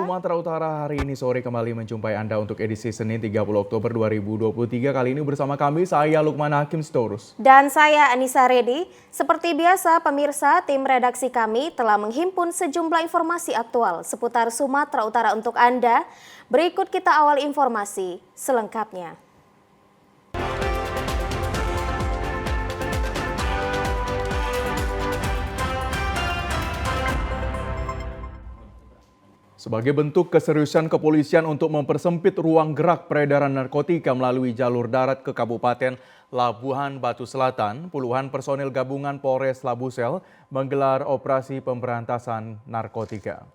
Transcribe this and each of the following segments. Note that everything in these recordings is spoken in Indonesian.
Sumatera Utara hari ini sore kembali menjumpai Anda untuk edisi Senin 30 Oktober 2023. Kali ini bersama kami, saya Lukman Hakim Sitorus. Dan saya Anissa Redi. Seperti biasa pemirsa, tim redaksi kami telah menghimpun sejumlah informasi aktual seputar Sumatera Utara untuk Anda. Berikut kita awal informasi selengkapnya. Sebagai bentuk keseriusan kepolisian untuk mempersempit ruang gerak peredaran narkotika melalui jalur darat ke Kabupaten Labuhan Batu Selatan, puluhan personil gabungan Polres Labusel menggelar operasi pemberantasan narkotika.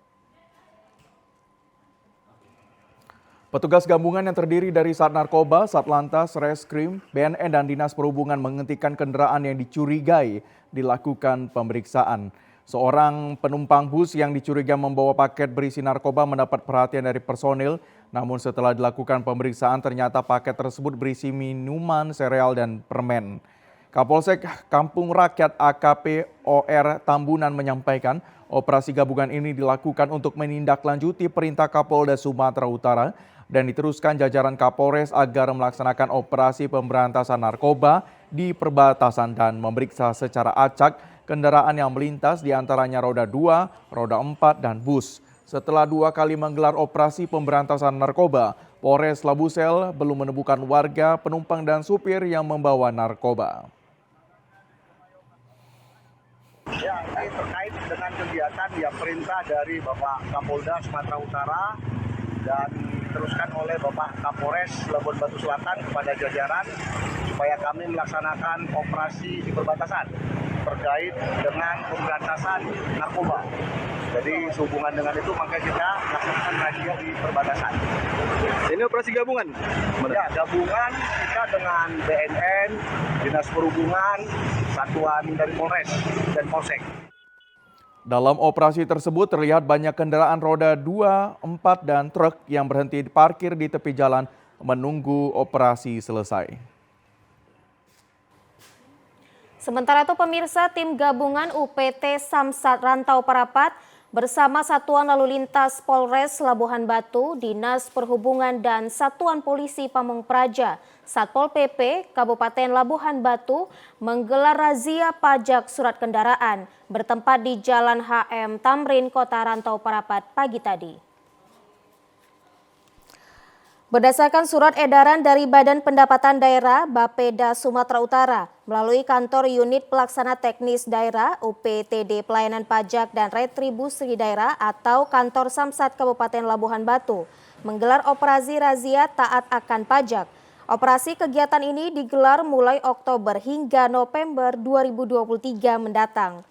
Petugas gabungan yang terdiri dari Sat Narkoba, Satlantas, Reskrim, BNN, dan Dinas Perhubungan menghentikan kendaraan yang dicurigai dilakukan pemeriksaan. Seorang penumpang bus yang dicurigai membawa paket berisi narkoba mendapat perhatian dari personil, namun setelah dilakukan pemeriksaan ternyata paket tersebut berisi minuman, sereal, dan permen. Kapolsek Kampung Rakyat AKP OR Tambunan menyampaikan operasi gabungan ini dilakukan untuk menindaklanjuti perintah Kapolda Sumatera Utara dan diteruskan jajaran Kapolres agar melaksanakan operasi pemberantasan narkoba di perbatasan dan memeriksa secara acak kendaraan yang melintas diantaranya roda 2, roda 4, dan bus. Setelah 2 kali menggelar operasi pemberantasan narkoba, Polres Labusel belum menemukan warga, penumpang, dan supir yang membawa narkoba. Ya, ini terkait dengan kegiatan yang perintah dari Bapak Kapolda Sumatera Utara dan diteruskan oleh Bapak Kapolres Labuhan Batu Selatan kepada jajaran supaya kami melaksanakan operasi di perbatasan terkait dengan pemberantasan narkoba. Jadi sehubungan dengan itu maka kita melaksanakan razia di perbatasan. Ini operasi gabungan? Ya, gabungan kita dengan BNN, Dinas Perhubungan, satuan dari Polres dan Polsek. Dalam operasi tersebut terlihat banyak kendaraan roda 2, 4, dan truk yang berhenti parkir di tepi jalan menunggu operasi selesai. Sementara itu pemirsa, tim gabungan UPT Samsat Rantau Parapat bersama Satuan Lalu Lintas Polres Labuhan Batu, Dinas Perhubungan, dan Satuan Polisi Pamong Praja, Satpol PP Kabupaten Labuhan Batu menggelar razia pajak surat kendaraan bertempat di Jalan HM Tamrin, Kota Rantau Parapat pagi tadi. Berdasarkan surat edaran dari Badan Pendapatan Daerah Bapeda Sumatera Utara melalui Kantor Unit Pelaksana Teknis Daerah UPTD Pelayanan Pajak dan Retribusi Daerah atau Kantor Samsat Kabupaten Labuhan Batu menggelar operasi razia taat akan pajak. Operasi kegiatan ini digelar mulai Oktober hingga November 2023 mendatang.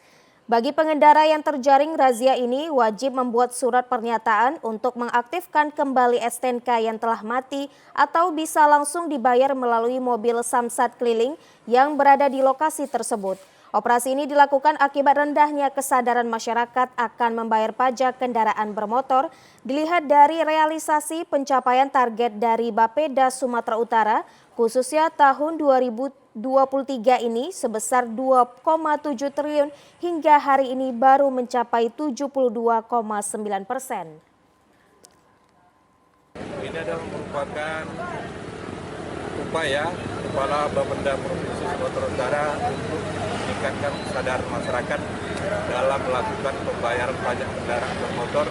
Bagi pengendara yang terjaring razia ini wajib membuat surat pernyataan untuk mengaktifkan kembali STNK yang telah mati atau bisa langsung dibayar melalui mobil Samsat keliling yang berada di lokasi tersebut. Operasi ini dilakukan akibat rendahnya kesadaran masyarakat akan membayar pajak kendaraan bermotor dilihat dari realisasi pencapaian target dari Bapeda Sumatera Utara khususnya tahun 2023 ini sebesar 2,7 triliun hingga hari ini baru mencapai 72,9%. Ini adalah merupakan upaya Kepala Bapenda Provinsi Sumatera Utara untuk meningkatkan kesadaran masyarakat dalam melakukan pembayaran pajak kendaraan bermotor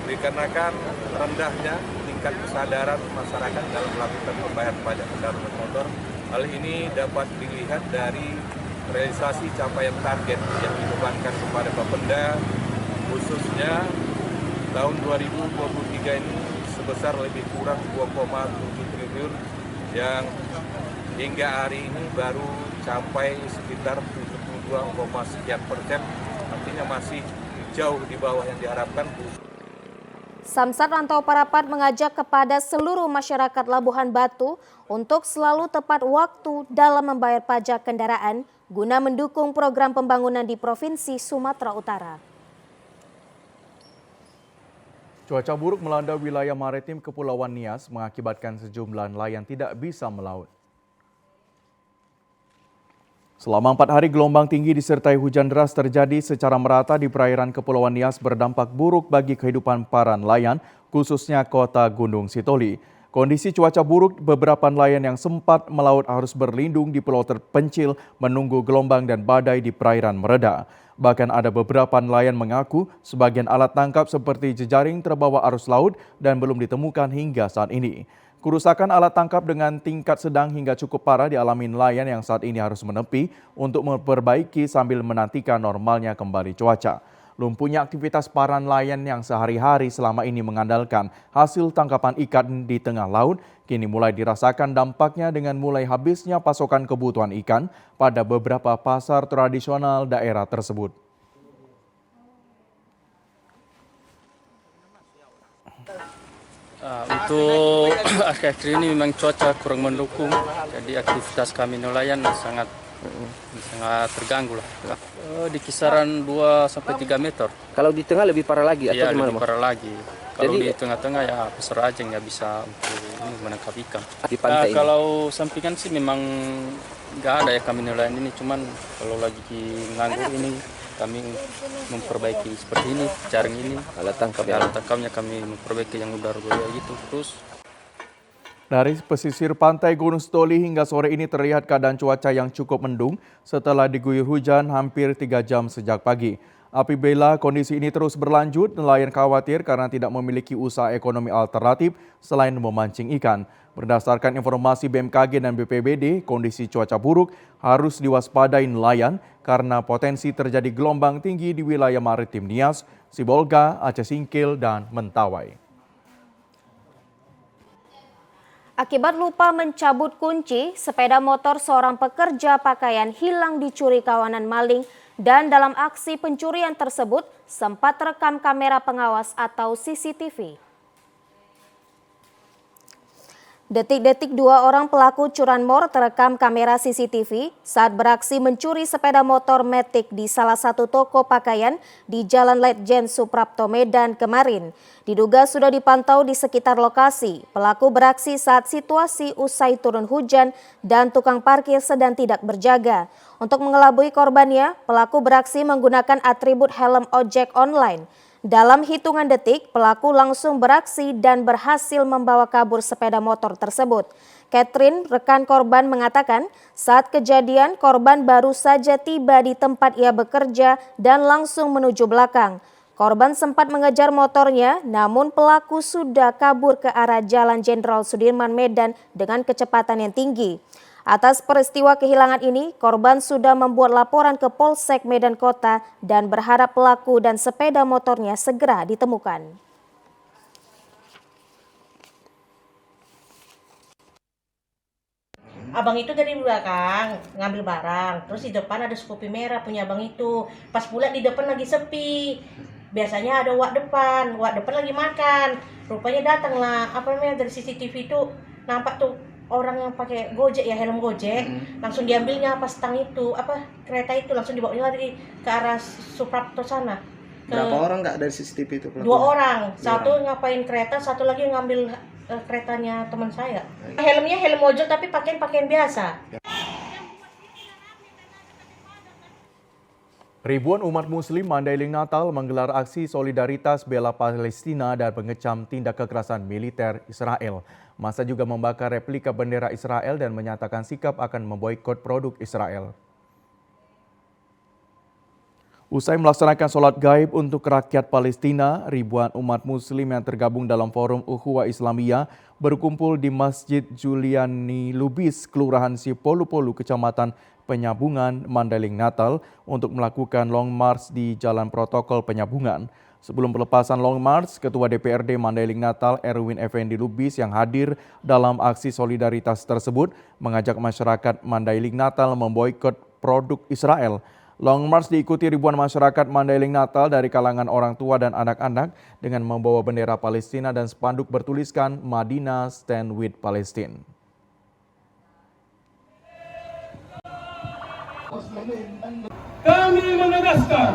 dikarenakan rendahnya tingkat kesadaran masyarakat dalam melakukan pembayaran pajak kendaraan bermotor. Hal ini dapat dilihat dari realisasi capaian target yang dibebankan kepada Bapenda khususnya tahun 2023 ini sebesar lebih kurang 2,7 triliun yang hingga hari ini baru capai sekitar 72,sekian%, artinya masih jauh di bawah yang diharapkan. Samsat Rantau Parapat mengajak kepada seluruh masyarakat Labuhan Batu untuk selalu tepat waktu dalam membayar pajak kendaraan guna mendukung program pembangunan di Provinsi Sumatera Utara. Cuaca buruk melanda wilayah maritim Kepulauan Nias mengakibatkan sejumlah nelayan tidak bisa melaut. Selama 4 hari gelombang tinggi disertai hujan deras terjadi secara merata di perairan Kepulauan Nias berdampak buruk bagi kehidupan para nelayan, khususnya kota Gunung Sitoli. Kondisi cuaca buruk beberapa nelayan yang sempat melaut harus berlindung di pulau terpencil menunggu gelombang dan badai di perairan mereda. Bahkan ada beberapa nelayan mengaku sebagian alat tangkap seperti jejaring terbawa arus laut dan belum ditemukan hingga saat ini. Kerusakan alat tangkap dengan tingkat sedang hingga cukup parah dialami nelayan yang saat ini harus menepi untuk memperbaiki sambil menantikan normalnya kembali cuaca. Lumpuhnya aktivitas para nelayan yang sehari-hari selama ini mengandalkan hasil tangkapan ikan di tengah laut, kini mulai dirasakan dampaknya dengan mulai habisnya pasokan kebutuhan ikan pada beberapa pasar tradisional daerah tersebut. Untuk akhir-akhir ini memang cuaca kurang mendukung, jadi aktivitas kami nelayan sangat terganggu lah. Di kisaran 2-3 meter. Kalau di tengah lebih parah lagi atau Iya, gimana? lebih parah lagi. Kalau di tengah-tengah ya besar aja nggak bisa untuk menangkap ikan. Di pantai ini? Kalau sampingan sih memang nggak ada ya kami nelayan ini, cuman kalau lagi nganggur ini kami memperbaiki seperti ini, jaring ini, Alat tangkap alat tangkapnya kami memperbaiki yang udah rubuh gitu terus. Dari pesisir pantai Gunung Sitoli hingga sore ini terlihat keadaan cuaca yang cukup mendung setelah diguyur hujan hampir 3 jam sejak pagi. Apabila kondisi ini terus berlanjut, nelayan khawatir karena tidak memiliki usaha ekonomi alternatif selain memancing ikan. Berdasarkan informasi BMKG dan BPBD, kondisi cuaca buruk harus diwaspadai nelayan karena potensi terjadi gelombang tinggi di wilayah maritim Nias, Sibolga, Aceh Singkil, dan Mentawai. Akibat lupa mencabut kunci, sepeda motor seorang pekerja pakaian hilang dicuri kawanan maling dan dalam aksi pencurian tersebut sempat terekam kamera pengawas atau CCTV. Detik-detik 2 orang pelaku curanmor terekam kamera CCTV saat beraksi mencuri sepeda motor Matic di salah satu toko pakaian di Jalan Letjen Suprapto Medan kemarin. Diduga sudah dipantau di sekitar lokasi. Pelaku beraksi saat situasi usai turun hujan dan tukang parkir sedang tidak berjaga. Untuk mengelabui korbannya, pelaku beraksi menggunakan atribut helm ojek online. Dalam hitungan detik, pelaku langsung beraksi dan berhasil membawa kabur sepeda motor tersebut. Catherine, rekan korban, mengatakan saat kejadian korban baru saja tiba di tempat ia bekerja dan langsung menuju belakang. Korban sempat mengejar motornya, namun pelaku sudah kabur ke arah Jalan Jenderal Sudirman Medan dengan kecepatan yang tinggi. Atas peristiwa kehilangan ini, korban sudah membuat laporan ke Polsek Medan Kota dan berharap pelaku dan sepeda motornya segera ditemukan. Abang itu dari belakang ngambil barang, terus di depan ada Scoopy merah punya abang itu. Pas pula di depan lagi sepi. Biasanya ada wak depan lagi makan. Rupanya datanglah dari CCTV itu nampak tuh orang yang pakai Gojek ya, helm Gojek, langsung diambilnya pas stang itu, kereta itu langsung dibawanya lari ke arah Suprapto sana. Berapa orang nggak dari CCTV itu? 2 orang, satu ngapain kereta, satu lagi ngambil keretanya teman saya. Helmnya helm ojek tapi pakaian biasa. Ribuan umat muslim Mandailing Natal menggelar aksi solidaritas bela Palestina dan mengecam tindak kekerasan militer Israel. Massa juga membakar replika bendera Israel dan menyatakan sikap akan memboikot produk Israel. Usai melaksanakan sholat gaib untuk rakyat Palestina, ribuan umat muslim yang tergabung dalam forum Ukhuwah Islamiyah berkumpul di Masjid Juliani Lubis, Kelurahan Sipolu-Polu, Kecamatan Penyambungan, Mandailing Natal untuk melakukan long march di Jalan Protokol Penyambungan. Sebelum pelepasan long march, Ketua DPRD Mandailing Natal Erwin Effendi Lubis yang hadir dalam aksi solidaritas tersebut mengajak masyarakat Mandailing Natal memboikot produk Israel. Long march diikuti ribuan masyarakat Mandailing Natal dari kalangan orang tua dan anak-anak dengan membawa bendera Palestina dan spanduk bertuliskan Madinah Stand with Palestine. Kami menegaskan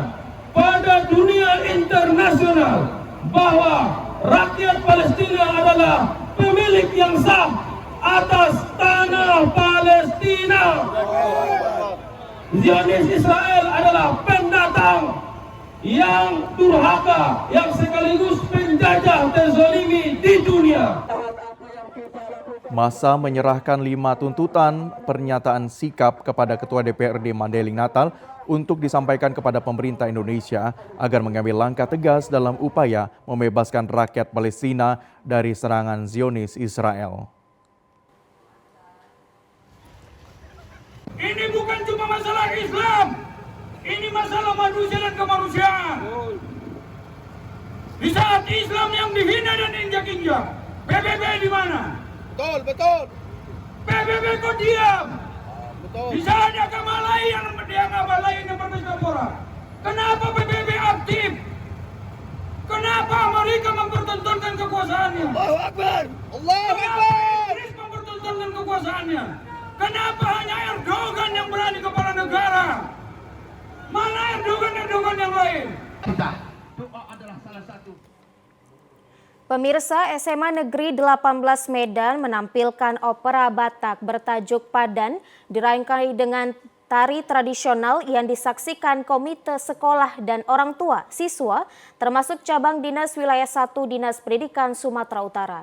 pada dunia internasional bahwa rakyat Palestina adalah pemilik yang sah atas tanah Palestina. Zionis Israel adalah pendatang yang durhaka, yang sekaligus penjajah terzolimi di dunia. Masa menyerahkan 5 tuntutan pernyataan sikap kepada Ketua DPRD Mandailing Natal untuk disampaikan kepada pemerintah Indonesia agar mengambil langkah tegas dalam upaya membebaskan rakyat Palestina dari serangan Zionis Israel. Ini bukan cuma masalah Islam, ini masalah manusia dan kemanusiaan. Di saat Islam yang dihina dan injak-injak, PBB di mana? Betul. PBB kok diam? Betul. Di saat dia ngabalain yang berpesta. Kenapa PBB aktif? Kenapa Amerika mempertontonkan kekuasaannya? Allahu Akbar. Kenapa Inggris mempertontonkan kekuasaannya? Kenapa hanya Erdogan yang berani kepala negara? Mana Erdogan yang lain? Doa adalah salah satu. Pemirsa, SMA Negeri 18 Medan menampilkan opera Batak bertajuk Padan dirangkai dengan tari tradisional yang disaksikan komite sekolah dan orang tua siswa termasuk cabang Dinas Wilayah 1 Dinas Pendidikan Sumatera Utara.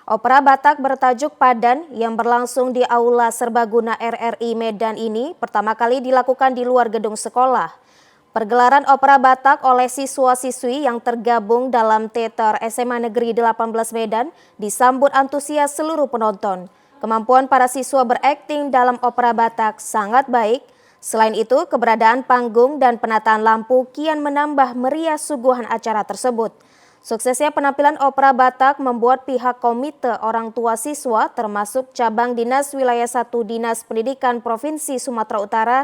Opera Batak bertajuk Padan yang berlangsung di Aula Serbaguna RRI Medan ini pertama kali dilakukan di luar gedung sekolah. Pergelaran opera Batak oleh siswa-siswi yang tergabung dalam teater SMA Negeri 18 Medan disambut antusias seluruh penonton. Kemampuan para siswa berakting dalam opera Batak sangat baik. Selain itu, keberadaan panggung dan penataan lampu kian menambah meriah suguhan acara tersebut. Suksesnya penampilan opera Batak membuat pihak komite orang tua siswa termasuk cabang Dinas Wilayah 1 Dinas Pendidikan Provinsi Sumatera Utara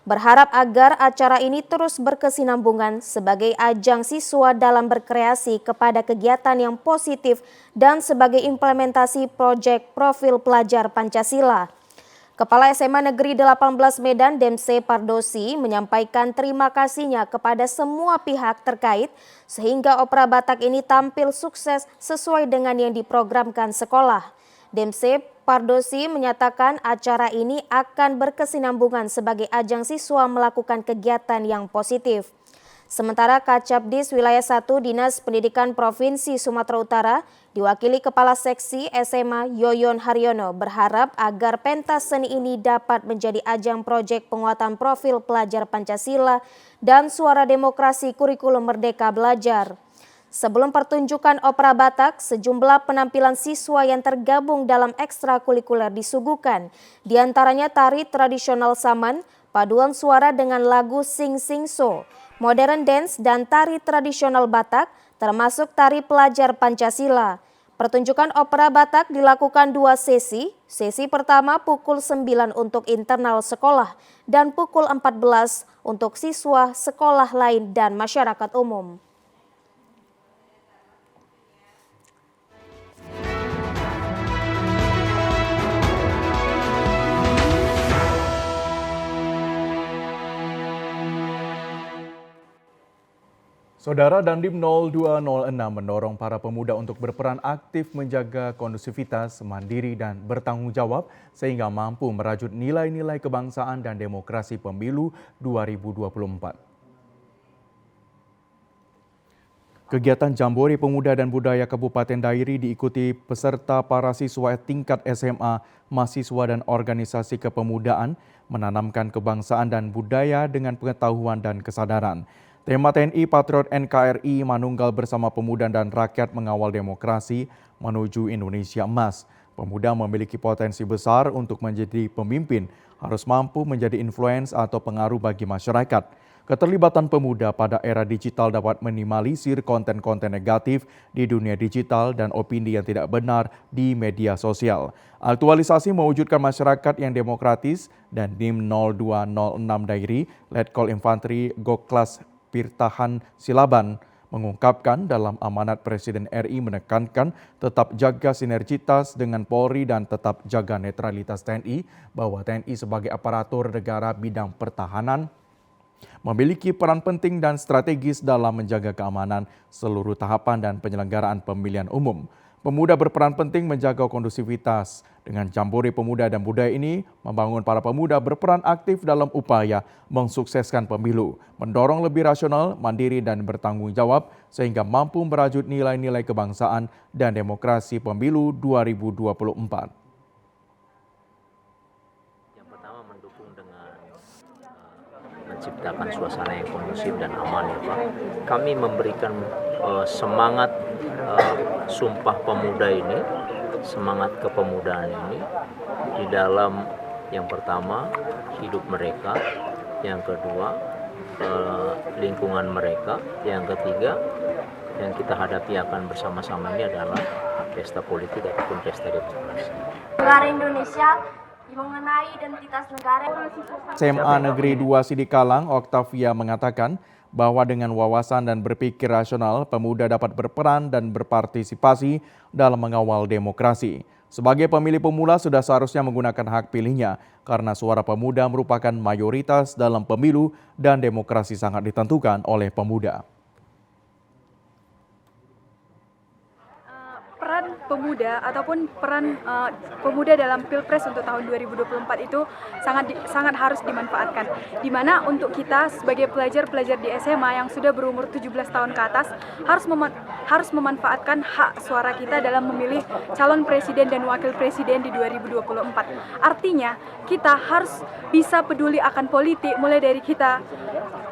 berharap agar acara ini terus berkesinambungan sebagai ajang siswa dalam berkreasi kepada kegiatan yang positif dan sebagai implementasi proyek profil pelajar Pancasila. Kepala SMA Negeri 18 Medan Demse Pardosi menyampaikan terima kasihnya kepada semua pihak terkait sehingga opera Batak ini tampil sukses sesuai dengan yang diprogramkan sekolah. Demse Pardosi menyatakan acara ini akan berkesinambungan sebagai ajang siswa melakukan kegiatan yang positif. Sementara Kacabdis Wilayah 1 Dinas Pendidikan Provinsi Sumatera Utara diwakili Kepala Seksi SMA Yoyon Haryono berharap agar pentas seni ini dapat menjadi ajang proyek penguatan profil pelajar Pancasila dan suara demokrasi kurikulum Merdeka Belajar. Sebelum pertunjukan opera Batak, sejumlah penampilan siswa yang tergabung dalam ekstrakurikuler disuguhkan, diantaranya tari tradisional Saman, paduan suara dengan lagu Sing Sing So, modern dance dan tari tradisional Batak, termasuk tari pelajar Pancasila. Pertunjukan opera Batak dilakukan 2 sesi. Sesi pertama pukul 9 untuk internal sekolah dan pukul 14 untuk siswa sekolah lain dan masyarakat umum. Saudara, Dandim 0206 mendorong para pemuda untuk berperan aktif menjaga kondusivitas, mandiri dan bertanggung jawab sehingga mampu merajut nilai-nilai kebangsaan dan demokrasi pemilu 2024. Kegiatan Jambore Pemuda dan Budaya Kabupaten Dairi diikuti peserta para siswa tingkat SMA, mahasiswa dan organisasi kepemudaan menanamkan kebangsaan dan budaya dengan pengetahuan dan kesadaran. Tema TNI Patriot NKRI Manunggal bersama pemuda dan rakyat mengawal demokrasi menuju Indonesia Emas. Pemuda memiliki potensi besar untuk menjadi pemimpin, harus mampu menjadi influence atau pengaruh bagi masyarakat. Keterlibatan pemuda pada era digital dapat minimalisir konten-konten negatif di dunia digital dan opini yang tidak benar di media sosial. Aktualisasi mewujudkan masyarakat yang demokratis dan DIM 0206 Dairi, Letkol Infanteri Goklas Pirtahan Silaban mengungkapkan dalam amanat Presiden RI menekankan tetap jaga sinergitas dengan Polri dan tetap jaga netralitas TNI, bahwa TNI sebagai aparatur negara bidang pertahanan memiliki peran penting dan strategis dalam menjaga keamanan seluruh tahapan dan penyelenggaraan pemilihan umum. Pemuda berperan penting menjaga kondusivitas. Dengan Jambore Pemuda dan Budaya ini, membangun para pemuda berperan aktif dalam upaya mensukseskan pemilu, mendorong lebih rasional, mandiri dan bertanggung jawab sehingga mampu merajut nilai-nilai kebangsaan dan demokrasi pemilu 2024. Yang pertama mendukung dengan menciptakan suasana yang kondusif dan aman ya Pak. Kami memberikan semangat Sumpah Pemuda ini, semangat kepemudaan ini di dalam yang pertama hidup mereka, yang kedua lingkungan mereka, yang ketiga yang kita hadapi akan bersama-sama ini adalah pesta politik ataupun pesta demokrasi. Negara Indonesia mengenai identitas negara. SMA Negeri 2 Sidikalang, Oktavia mengatakan bahwa dengan wawasan dan berpikir rasional, pemuda dapat berperan dan berpartisipasi dalam mengawal demokrasi. Sebagai pemilih pemula sudah seharusnya menggunakan hak pilihnya karena suara pemuda merupakan mayoritas dalam pemilu dan demokrasi sangat ditentukan oleh pemuda. Peran pemuda ataupun peran pemuda dalam Pilpres untuk tahun 2024 itu sangat harus dimanfaatkan. Di mana untuk kita sebagai pelajar-pelajar di SMA yang sudah berumur 17 tahun ke atas harus memanfaatkan hak suara kita dalam memilih calon presiden dan wakil presiden di 2024. Artinya, kita harus bisa peduli akan politik mulai dari kita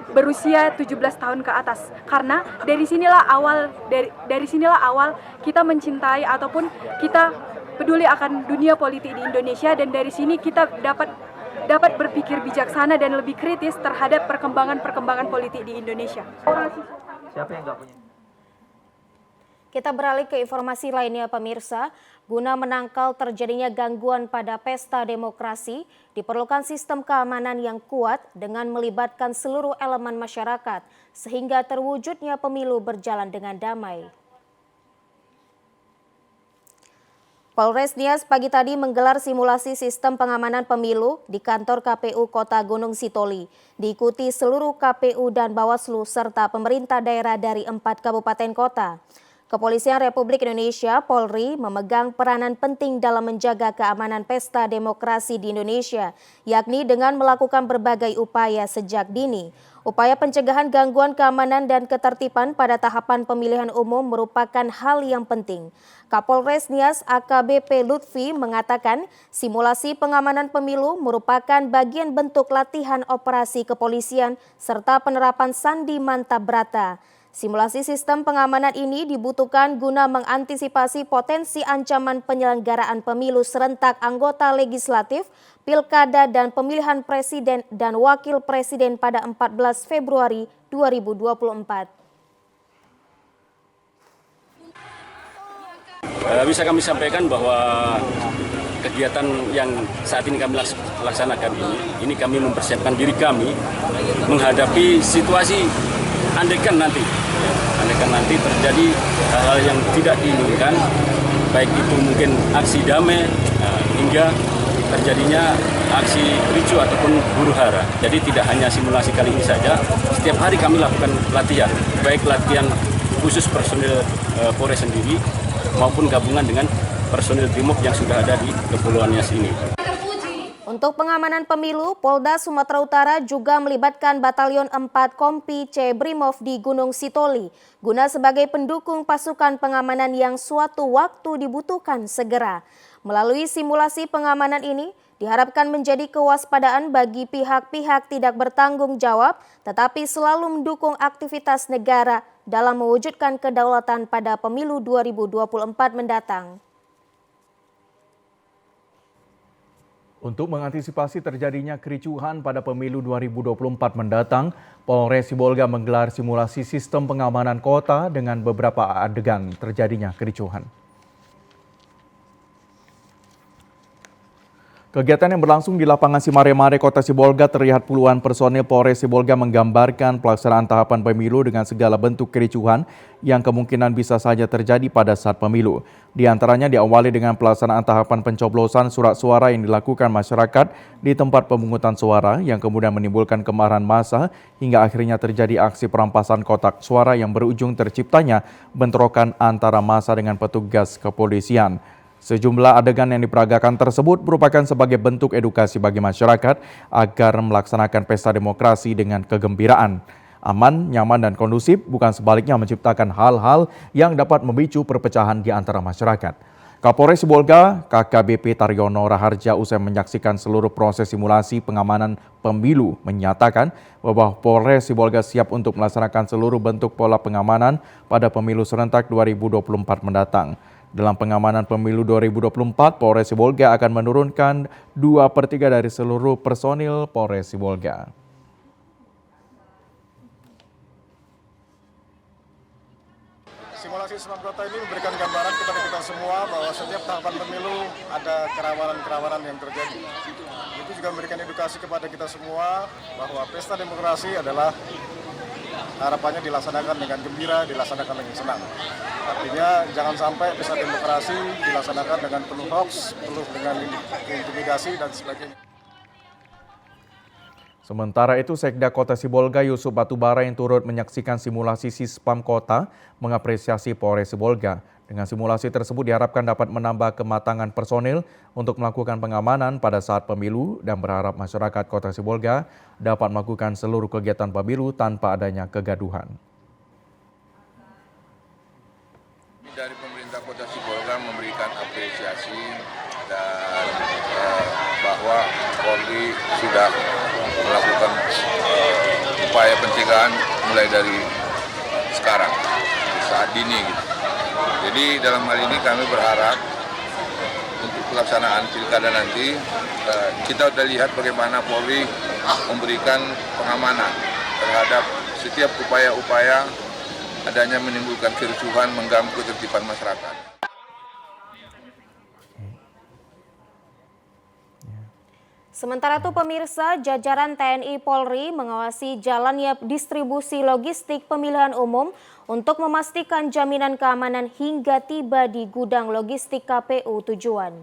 berusia 17 tahun ke atas, karena dari sinilah awal kita mencintai ataupun kita peduli akan dunia politik di Indonesia, dan dari sini kita dapat berpikir bijaksana dan lebih kritis terhadap perkembangan politik di Indonesia. Siapa yang nggak punya? Kita beralih ke informasi lainnya pemirsa. Guna menangkal terjadinya gangguan pada pesta demokrasi, diperlukan sistem keamanan yang kuat dengan melibatkan seluruh elemen masyarakat sehingga terwujudnya pemilu berjalan dengan damai. Polres Nias pagi tadi menggelar simulasi sistem pengamanan pemilu di kantor KPU Kota Gunung Sitoli. Diikuti seluruh KPU dan Bawaslu serta pemerintah daerah dari 4 kabupaten kota. Kepolisian Republik Indonesia, Polri, memegang peranan penting dalam menjaga keamanan pesta demokrasi di Indonesia, yakni dengan melakukan berbagai upaya sejak dini. Upaya pencegahan gangguan keamanan dan ketertiban pada tahapan pemilihan umum merupakan hal yang penting. Kapolres Nias AKBP Lutfi mengatakan simulasi pengamanan pemilu merupakan bagian bentuk latihan operasi kepolisian serta penerapan sandi mantap brata. Simulasi sistem pengamanan ini dibutuhkan guna mengantisipasi potensi ancaman penyelenggaraan pemilu serentak anggota legislatif, pilkada dan pemilihan presiden dan wakil presiden pada 14 Februari 2024. Bisa kami sampaikan bahwa kegiatan yang saat ini kami laksanakan ini kami mempersiapkan diri kami menghadapi situasi andaikan nanti terjadi hal-hal yang tidak diinginkan, baik itu mungkin aksi damai hingga terjadinya aksi ricu ataupun huru-hara. Jadi tidak hanya simulasi kali ini saja, setiap hari kami lakukan latihan, baik latihan khusus personil Polres sendiri maupun gabungan dengan personil Brimob yang sudah ada di Kepulauan Nias ini. Untuk pengamanan pemilu, Polda Sumatera Utara juga melibatkan Batalion 4 Kompi C Brimob di Gunung Sitoli guna sebagai pendukung pasukan pengamanan yang suatu waktu dibutuhkan segera. Melalui simulasi pengamanan ini, diharapkan menjadi kewaspadaan bagi pihak-pihak tidak bertanggung jawab, tetapi selalu mendukung aktivitas negara dalam mewujudkan kedaulatan pada pemilu 2024 mendatang. Untuk mengantisipasi terjadinya kericuhan pada pemilu 2024 mendatang, Polres Sibolga menggelar simulasi sistem pengamanan kota dengan beberapa adegan terjadinya kericuhan. Kegiatan yang berlangsung di lapangan Simare-Mare, Kota Sibolga terlihat puluhan personil Polres Sibolga menggambarkan pelaksanaan tahapan pemilu dengan segala bentuk kericuhan yang kemungkinan bisa saja terjadi pada saat pemilu. Di antaranya diawali dengan pelaksanaan tahapan pencoblosan surat suara yang dilakukan masyarakat di tempat pemungutan suara yang kemudian menimbulkan kemarahan massa hingga akhirnya terjadi aksi perampasan kotak suara yang berujung terciptanya bentrokan antara massa dengan petugas kepolisian. Sejumlah adegan yang diperagakan tersebut merupakan sebagai bentuk edukasi bagi masyarakat agar melaksanakan pesta demokrasi dengan kegembiraan. Aman, nyaman, dan kondusif, bukan sebaliknya menciptakan hal-hal yang dapat memicu perpecahan di antara masyarakat. Kapolres Sibolga, KKBP Taryono Raharja, usai menyaksikan seluruh proses simulasi pengamanan pemilu, menyatakan bahwa Polres Sibolga siap untuk melaksanakan seluruh bentuk pola pengamanan pada pemilu serentak 2024 mendatang. Dalam pengamanan pemilu 2024, Polres Sibolga akan menurunkan 2/3 dari seluruh personil Polres Sibolga. Simulasi Smart Kota ini memberikan gambaran kepada kita semua bahwa setiap tahapan pemilu ada kerawanan-kerawanan yang terjadi. Itu juga memberikan edukasi kepada kita semua bahwa pesta demokrasi adalah harapannya dilaksanakan dengan gembira, dilaksanakan dengan senang. Artinya jangan sampai pesta demokrasi dilaksanakan dengan penuh hoax, penuh dengan intimidasi dan sebagainya. Sementara itu, Sekda Kota Sibolga Yusuf Batubara yang turut menyaksikan simulasi Sispam Kota mengapresiasi Polres Sibolga. Dengan simulasi tersebut diharapkan dapat menambah kematangan personil untuk melakukan pengamanan pada saat pemilu dan berharap masyarakat Kota Sibolga dapat melakukan seluruh kegiatan pemilu tanpa adanya kegaduhan. Dari pemerintah Kota Sibolga memberikan apresiasi dan bahwa Polri sudah melakukan upaya pencegahan mulai dari sekarang, saat dini gitu. Jadi dalam hal ini kami berharap untuk pelaksanaan pilkada nanti kita sudah lihat bagaimana Polri memberikan pengamanan terhadap setiap upaya-upaya adanya menimbulkan kerusuhan, mengganggu ketertiban masyarakat. Sementara itu pemirsa, jajaran TNI Polri mengawasi jalannya distribusi logistik pemilihan umum untuk memastikan jaminan keamanan hingga tiba di gudang logistik KPU tujuan.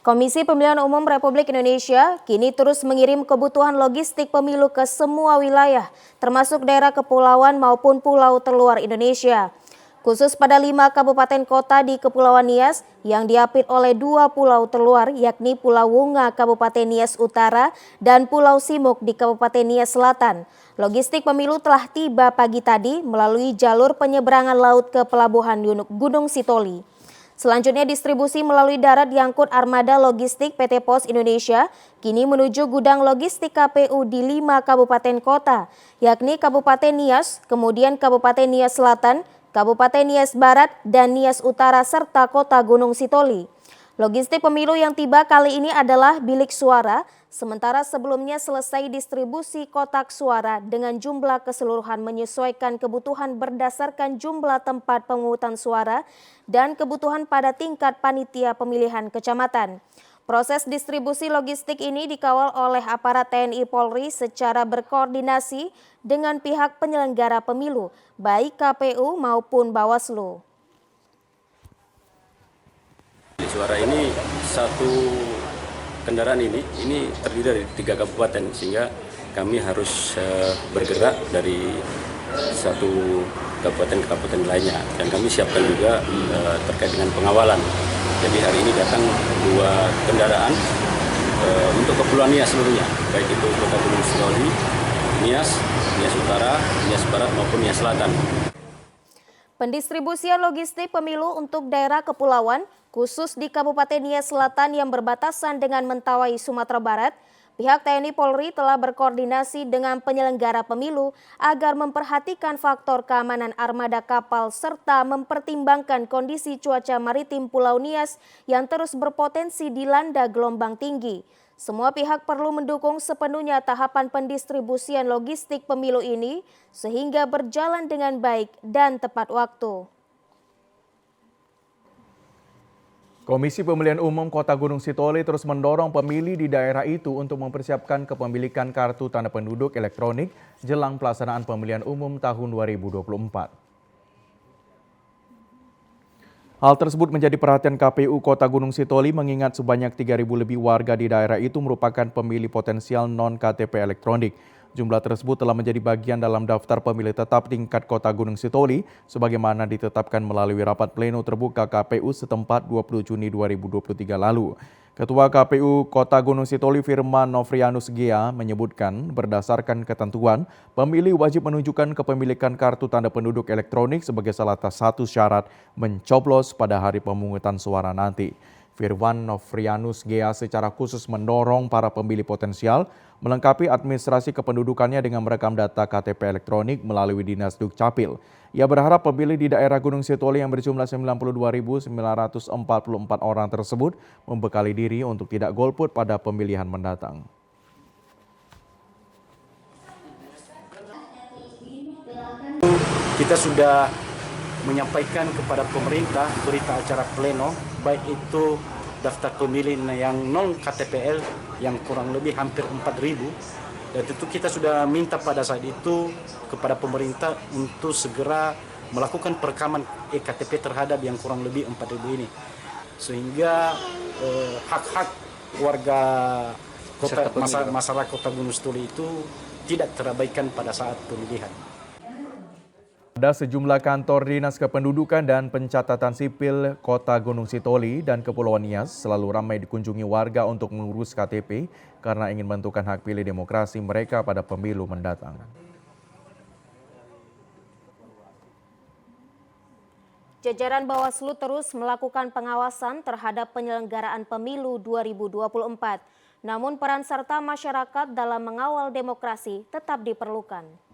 Komisi Pemilihan Umum Republik Indonesia kini terus mengirim kebutuhan logistik pemilu ke semua wilayah, termasuk daerah kepulauan maupun pulau terluar Indonesia. Khusus pada 5 kabupaten kota di Kepulauan Nias yang diapit oleh 2 pulau terluar, yakni Pulau Wunga Kabupaten Nias Utara dan Pulau Simuk di Kabupaten Nias Selatan. Logistik pemilu telah tiba pagi tadi melalui jalur penyeberangan laut ke Pelabuhan Gunung Sitoli. Selanjutnya distribusi melalui darat diangkut armada logistik PT Pos Indonesia kini menuju gudang logistik KPU di 5 kabupaten kota, yakni Kabupaten Nias, kemudian Kabupaten Nias Selatan, Kabupaten Nias Barat, dan Nias Utara serta Kota Gunung Sitoli. Logistik pemilu yang tiba kali ini adalah bilik suara, sementara sebelumnya selesai distribusi kotak suara dengan jumlah keseluruhan menyesuaikan kebutuhan berdasarkan jumlah tempat pemungutan suara dan kebutuhan pada tingkat panitia pemilihan kecamatan. Proses distribusi logistik ini dikawal oleh aparat TNI Polri secara berkoordinasi dengan pihak penyelenggara pemilu, baik KPU maupun Bawaslu. Suara ini satu kendaraan ini terdiri dari 3 kabupaten, sehingga kami harus bergerak dari satu kabupaten ke kabupaten lainnya, dan kami siapkan juga terkait dengan pengawalan. Jadi hari ini datang 2 kendaraan untuk Kepulauan Nias seluruhnya, baik itu Kota Gunung Sitoli, Nias Utara, Nias Barat maupun Nias Selatan. Pendistribusian logistik pemilu untuk daerah kepulauan, khusus di Kabupaten Nias Selatan yang berbatasan dengan Mentawai, Sumatera Barat, pihak TNI Polri telah berkoordinasi dengan penyelenggara pemilu agar memperhatikan faktor keamanan armada kapal serta mempertimbangkan kondisi cuaca maritim Pulau Nias yang terus berpotensi dilanda gelombang tinggi. Semua pihak perlu mendukung sepenuhnya tahapan pendistribusian logistik pemilu ini sehingga berjalan dengan baik dan tepat waktu. Komisi Pemilihan Umum Kota Gunung Sitoli terus mendorong pemilih di daerah itu untuk mempersiapkan kepemilikan kartu tanda penduduk elektronik jelang pelaksanaan pemilihan umum tahun 2024. Hal tersebut menjadi perhatian KPU Kota Gunung Sitoli mengingat sebanyak 3.000 lebih warga di daerah itu merupakan pemilih potensial non-KTP elektronik. Jumlah tersebut telah menjadi bagian dalam daftar pemilih tetap tingkat Kota Gunung Sitoli sebagaimana ditetapkan melalui rapat pleno terbuka KPU setempat 20 Juni 2023 lalu. Ketua KPU Kota Gunung Sitoli Firman Nofrianus Gea menyebutkan berdasarkan ketentuan, pemilih wajib menunjukkan kepemilikan kartu tanda penduduk elektronik sebagai salah satu syarat mencoblos pada hari pemungutan suara nanti. Firman Nofrianus Gea secara khusus mendorong para pemilih potensial melengkapi administrasi kependudukannya dengan merekam data KTP elektronik melalui Dinas Dukcapil. Ia berharap pemilih di daerah Gunung Sitoli yang berjumlah 92.944 orang tersebut membekali diri untuk tidak golput pada pemilihan mendatang. Kita sudah menyampaikan kepada pemerintah berita acara pleno, baik itu daftar pemilih yang non KTPL yang kurang lebih hampir 4.000, dan itu kita sudah minta pada saat itu kepada pemerintah untuk segera melakukan perekaman EKTP terhadap yang kurang lebih 4.000 ini, sehingga hak-hak warga masyarakat Kota Gunung Sitoli itu tidak terabaikan pada saat pemilihan. Ada sejumlah kantor Dinas Kependudukan dan Pencatatan Sipil Kota Gunung Sitoli dan Kepulauan Nias selalu ramai dikunjungi warga untuk mengurus KTP karena ingin menentukan hak pilih demokrasi mereka pada pemilu mendatang. Jajaran Bawaslu terus melakukan pengawasan terhadap penyelenggaraan pemilu 2024. Namun peran serta masyarakat dalam mengawal demokrasi tetap diperlukan.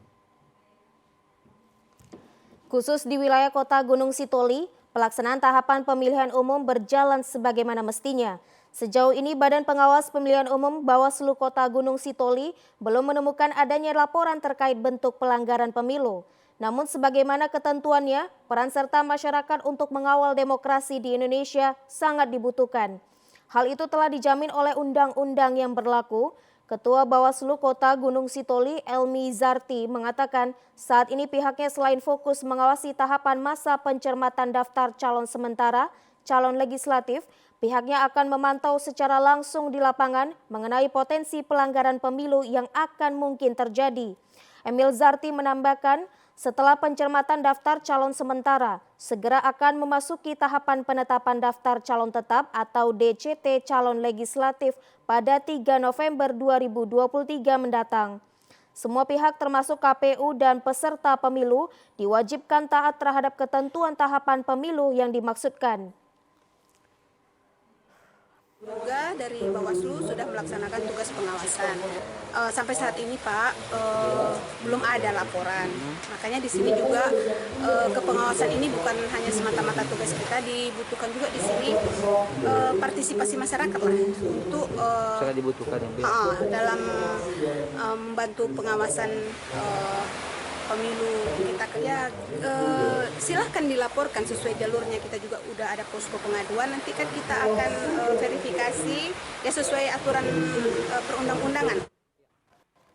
Khusus di wilayah Kota Gunung Sitoli, pelaksanaan tahapan pemilihan umum berjalan sebagaimana mestinya. Sejauh ini Badan Pengawas Pemilihan Umum Bawaslu Kota Gunung Sitoli belum menemukan adanya laporan terkait bentuk pelanggaran pemilu. Namun sebagaimana ketentuannya, peran serta masyarakat untuk mengawal demokrasi di Indonesia sangat dibutuhkan. Hal itu telah dijamin oleh undang-undang yang berlaku. Ketua Bawaslu Kota Gunung Sitoli, Elmi Zarti, mengatakan saat ini pihaknya selain fokus mengawasi tahapan masa pencermatan daftar calon sementara, calon legislatif, pihaknya akan memantau secara langsung di lapangan mengenai potensi pelanggaran pemilu yang akan mungkin terjadi. Emil Zarti menambahkan, setelah pencermatan daftar calon sementara, segera akan memasuki tahapan penetapan daftar calon tetap atau DCT calon legislatif pada 3 November 2023 mendatang. Semua pihak termasuk KPU dan peserta pemilu diwajibkan taat terhadap ketentuan tahapan pemilu yang dimaksudkan. Juga dari Bawaslu sudah melaksanakan tugas pengawasan. Sampai saat ini Pak belum ada laporan. Makanya di sini juga kepengawasan ini bukan hanya semata-mata tugas kita, dibutuhkan juga di sini partisipasi masyarakat lah untuk sangat dibutuhkan dalam membantu pengawasan pemilu kita kerja. Silahkan dilaporkan sesuai jalurnya. Kita juga udah ada posko pengaduan, nanti kan kita akan verifikasi ya sesuai aturan perundang-undangan.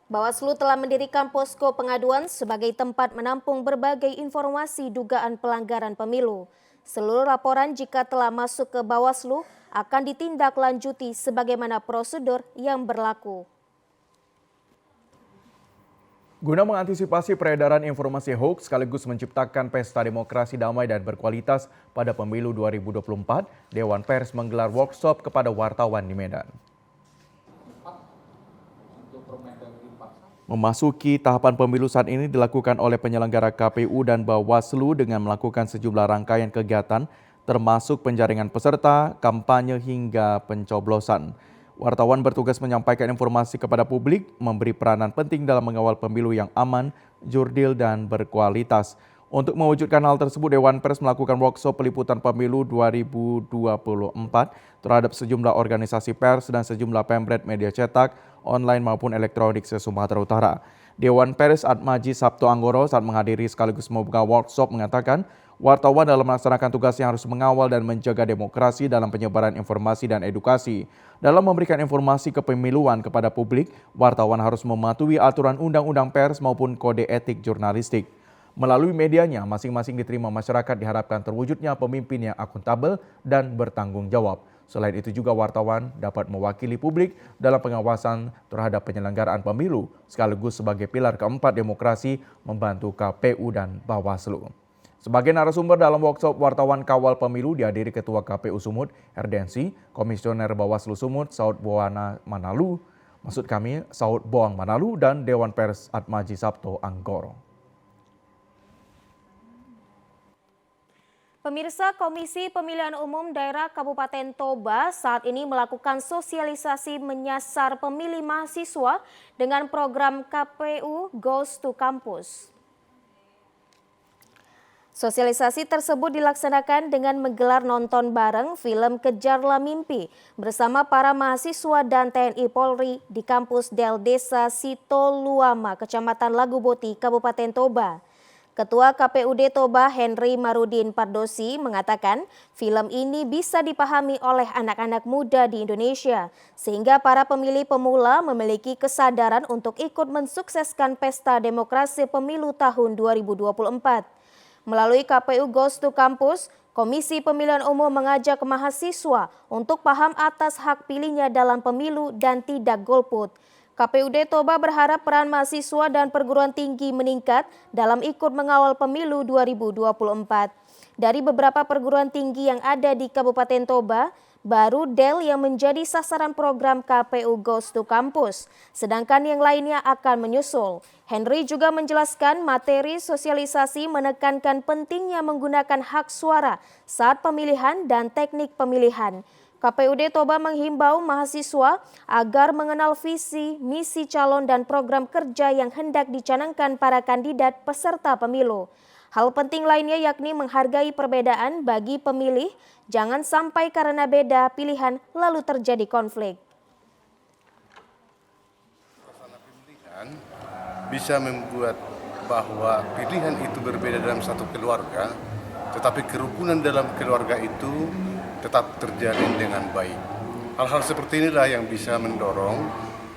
Bawaslu telah mendirikan posko pengaduan sebagai tempat menampung berbagai informasi dugaan pelanggaran pemilu. Seluruh laporan jika telah masuk ke Bawaslu akan ditindaklanjuti sebagaimana prosedur yang berlaku. Guna mengantisipasi peredaran informasi hoax sekaligus menciptakan pesta demokrasi damai dan berkualitas pada pemilu 2024, Dewan Pers menggelar workshop kepada wartawan di Medan. Memasuki tahapan pemilu saat ini dilakukan oleh penyelenggara KPU dan Bawaslu dengan melakukan sejumlah rangkaian kegiatan termasuk penjaringan peserta, kampanye hingga pencoblosan. Wartawan bertugas menyampaikan informasi kepada publik, memberi peranan penting dalam mengawal pemilu yang aman, jurdil, dan berkualitas. Untuk mewujudkan hal tersebut, Dewan Pers melakukan workshop peliputan pemilu 2024 terhadap sejumlah organisasi pers dan sejumlah pemret media cetak, online maupun elektronik se-Sumatera Utara. Dewan Pers Atmaji Sabto Anggoro saat menghadiri sekaligus membuka workshop mengatakan, Wartawan dalam melaksanakan tugasnya harus mengawal dan menjaga demokrasi dalam penyebaran informasi dan edukasi. Dalam memberikan informasi kepemiluan kepada publik, wartawan harus mematuhi aturan undang-undang pers maupun kode etik jurnalistik. Melalui medianya, masing-masing diterima masyarakat diharapkan terwujudnya pemimpin yang akuntabel dan bertanggung jawab. Selain itu juga wartawan dapat mewakili publik dalam pengawasan terhadap penyelenggaraan pemilu, sekaligus sebagai pilar keempat demokrasi membantu KPU dan Bawaslu. Sebagai narasumber dalam workshop wartawan kawal pemilu dihadiri Ketua KPU Sumut, Herdensi, Komisioner Bawaslu Sumut, Saud Boang Manalu, dan Dewan Pers Atmaji Sabto Anggoro. Pemirsa, Komisi Pemilihan Umum Daerah Kabupaten Toba saat ini melakukan sosialisasi menyasar pemilih mahasiswa dengan program KPU Goes to Campus. Sosialisasi tersebut dilaksanakan dengan menggelar nonton bareng film Kejarlah Mimpi bersama para mahasiswa dan TNI Polri di kampus Del Desa Sitoluama, Kecamatan Laguboti, Kabupaten Toba. Ketua KPUD Toba Henry Marudin Pardosi mengatakan film ini bisa dipahami oleh anak-anak muda di Indonesia sehingga para pemilih pemula memiliki kesadaran untuk ikut mensukseskan pesta demokrasi pemilu tahun 2024. Melalui KPU Goes to Campus, Komisi Pemilihan Umum mengajak mahasiswa untuk paham atas hak pilihnya dalam pemilu dan tidak golput. KPUD Toba berharap peran mahasiswa dan perguruan tinggi meningkat dalam ikut mengawal pemilu 2024. Dari beberapa perguruan tinggi yang ada di Kabupaten Toba, baru Del yang menjadi sasaran program KPU Goes to Campus, sedangkan yang lainnya akan menyusul. Henry juga menjelaskan materi sosialisasi menekankan pentingnya menggunakan hak suara saat pemilihan dan teknik pemilihan. KPUD Toba menghimbau mahasiswa agar mengenal visi, misi calon dan program kerja yang hendak dicanangkan para kandidat peserta pemilu. Hal penting lainnya yakni menghargai perbedaan bagi pemilih, jangan sampai karena beda pilihan lalu terjadi konflik. Pemilihan bisa membuat bahwa pilihan itu berbeda dalam satu keluarga, tetapi kerukunan dalam keluarga itu tetap terjalin dengan baik. Hal-hal seperti inilah yang bisa mendorong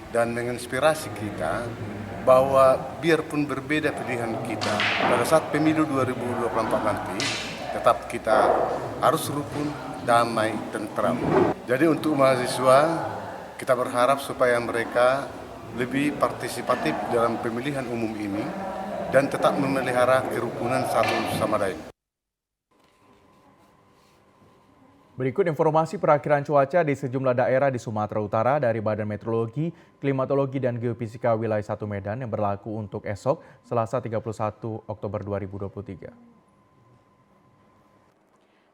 dan menginspirasi kita bahwa biarpun berbeda pilihan kita pada saat pemilu 2024 nanti, tetap kita harus rukun, damai, tentram. Jadi untuk mahasiswa, kita berharap supaya mereka lebih partisipatif dalam pemilihan umum ini dan tetap memelihara kerukunan satu sama lain. Berikut informasi perakhiran cuaca di sejumlah daerah di Sumatera Utara dari Badan Meteorologi, Klimatologi, dan Geofisika Wilayah 1 Medan yang berlaku untuk esok, Selasa 31 Oktober 2023.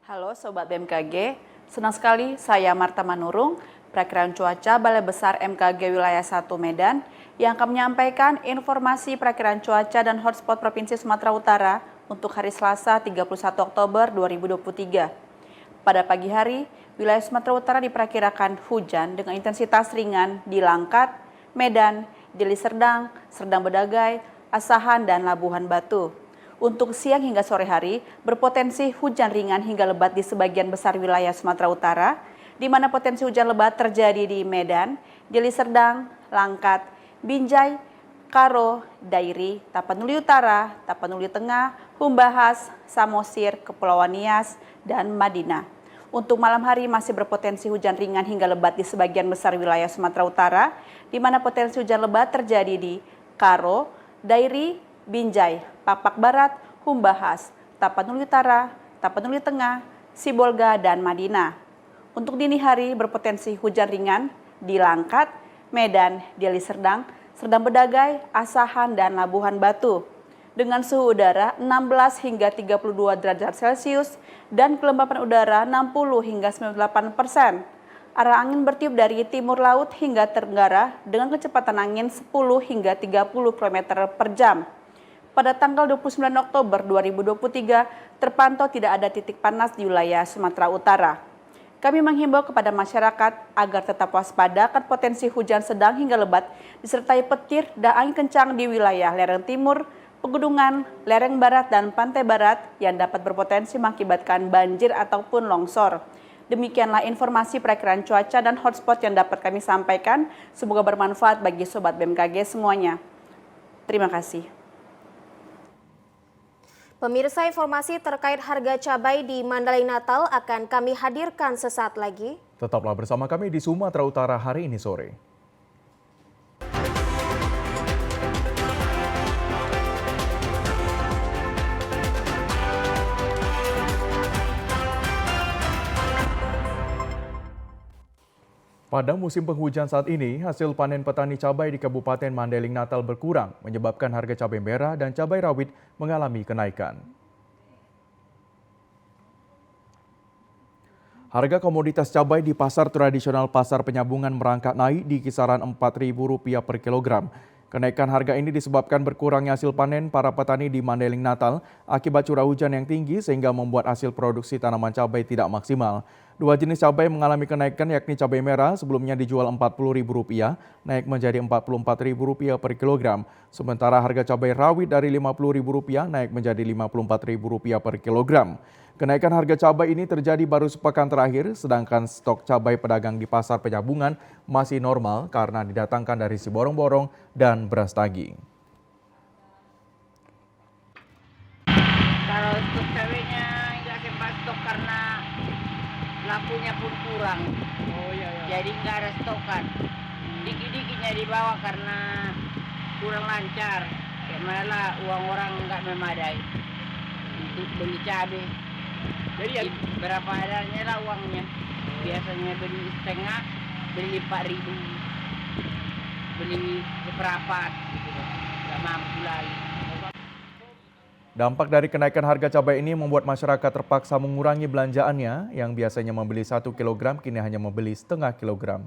Halo Sobat BMKG, senang sekali saya Marta Manurung, perakhiran cuaca Balai Besar MKG Wilayah 1 Medan, yang akan menyampaikan informasi perakhiran cuaca dan hotspot Provinsi Sumatera Utara untuk hari Selasa 31 Oktober 2023. Pada pagi hari, wilayah Sumatera Utara diperkirakan hujan dengan intensitas ringan di Langkat, Medan, Deli Serdang, Serdang Bedagai, Asahan, dan Labuhan Batu. Untuk siang hingga sore hari, berpotensi hujan ringan hingga lebat di sebagian besar wilayah Sumatera Utara, di mana potensi hujan lebat terjadi di Medan, Deli Serdang, Langkat, Binjai, Karo, Dairi, Tapanuli Utara, Tapanuli Tengah, Humbahas, Samosir, Kepulauan Nias, dan Madinah. Untuk malam hari masih berpotensi hujan ringan hingga lebat di sebagian besar wilayah Sumatera Utara, di mana potensi hujan lebat terjadi di Karo, Dairi, Binjai, Papak Barat, Humbahas, Tapanuli Utara, Tapanuli Tengah, Sibolga, dan Madinah. Untuk dini hari berpotensi hujan ringan di Langkat, Medan, Deli Serdang, Serdang Bedagai, Asahan, dan Labuhan Batu. Dengan suhu udara 16 hingga 32 derajat Celcius dan kelembapan udara 60 hingga 98%. Arah angin bertiup dari timur laut hingga tenggara dengan kecepatan angin 10 hingga 30 km per jam. Pada tanggal 29 Oktober 2023 terpantau tidak ada titik panas di wilayah Sumatera Utara. Kami menghimbau kepada masyarakat agar tetap waspada akan potensi hujan sedang hingga lebat disertai petir dan angin kencang di wilayah lereng timur, pegunungan, lereng barat, dan pantai barat yang dapat berpotensi mengakibatkan banjir ataupun longsor. Demikianlah informasi perakiraan cuaca dan hotspot yang dapat kami sampaikan. Semoga bermanfaat bagi Sobat BMKG semuanya. Terima kasih. Pemirsa, informasi terkait harga cabai di Mandalika Natal akan kami hadirkan sesaat lagi. Tetaplah bersama kami di Sumatera Utara hari ini sore. Pada musim penghujan saat ini, hasil panen petani cabai di Kabupaten Mandailing Natal berkurang, menyebabkan harga cabai merah dan cabai rawit mengalami kenaikan. Harga komoditas cabai di pasar tradisional Pasar Penyambungan merangkak naik di kisaran Rp4.000 per kilogram. Kenaikan harga ini disebabkan berkurangnya hasil panen para petani di Mandailing Natal akibat curah hujan yang tinggi sehingga membuat hasil produksi tanaman cabai tidak maksimal. Dua jenis cabai mengalami kenaikan yakni cabai merah sebelumnya dijual Rp40.000 naik menjadi Rp44.000 per kilogram. Sementara harga cabai rawit dari Rp50.000 naik menjadi Rp54.000 per kilogram. Kenaikan harga cabai ini terjadi baru sepekan terakhir, sedangkan stok cabai pedagang di Pasar Penyambungan masih normal karena didatangkan dari Siborong-Borong dan beras daging. Kalau stok cabainya nggak sempat stok karena lakunya pun kurang. Jadi nggak ada stokan. Dikit-dikitnya dibawa karena kurang lancar. Kayak malah uang orang nggak memadai untuk beli cabai. Jadi berapa adanya lah uangnya. Biasanya beli setengah, beli 4.000, beli seperempat gitu. Nggak mampu lagi. Dampak dari kenaikan harga cabai ini membuat masyarakat terpaksa mengurangi belanjaannya yang biasanya membeli 1 kg kini hanya membeli setengah kilogram.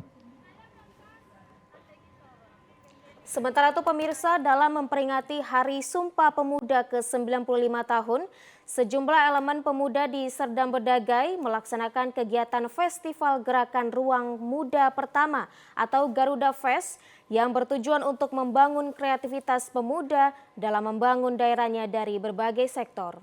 Sementara itu pemirsa, dalam memperingati Hari Sumpah Pemuda ke-95 tahun, sejumlah elemen pemuda di Serdang Bedagai melaksanakan kegiatan Festival Gerakan Ruang Muda Pertama atau Garuda Fest yang bertujuan untuk membangun kreativitas pemuda dalam membangun daerahnya dari berbagai sektor.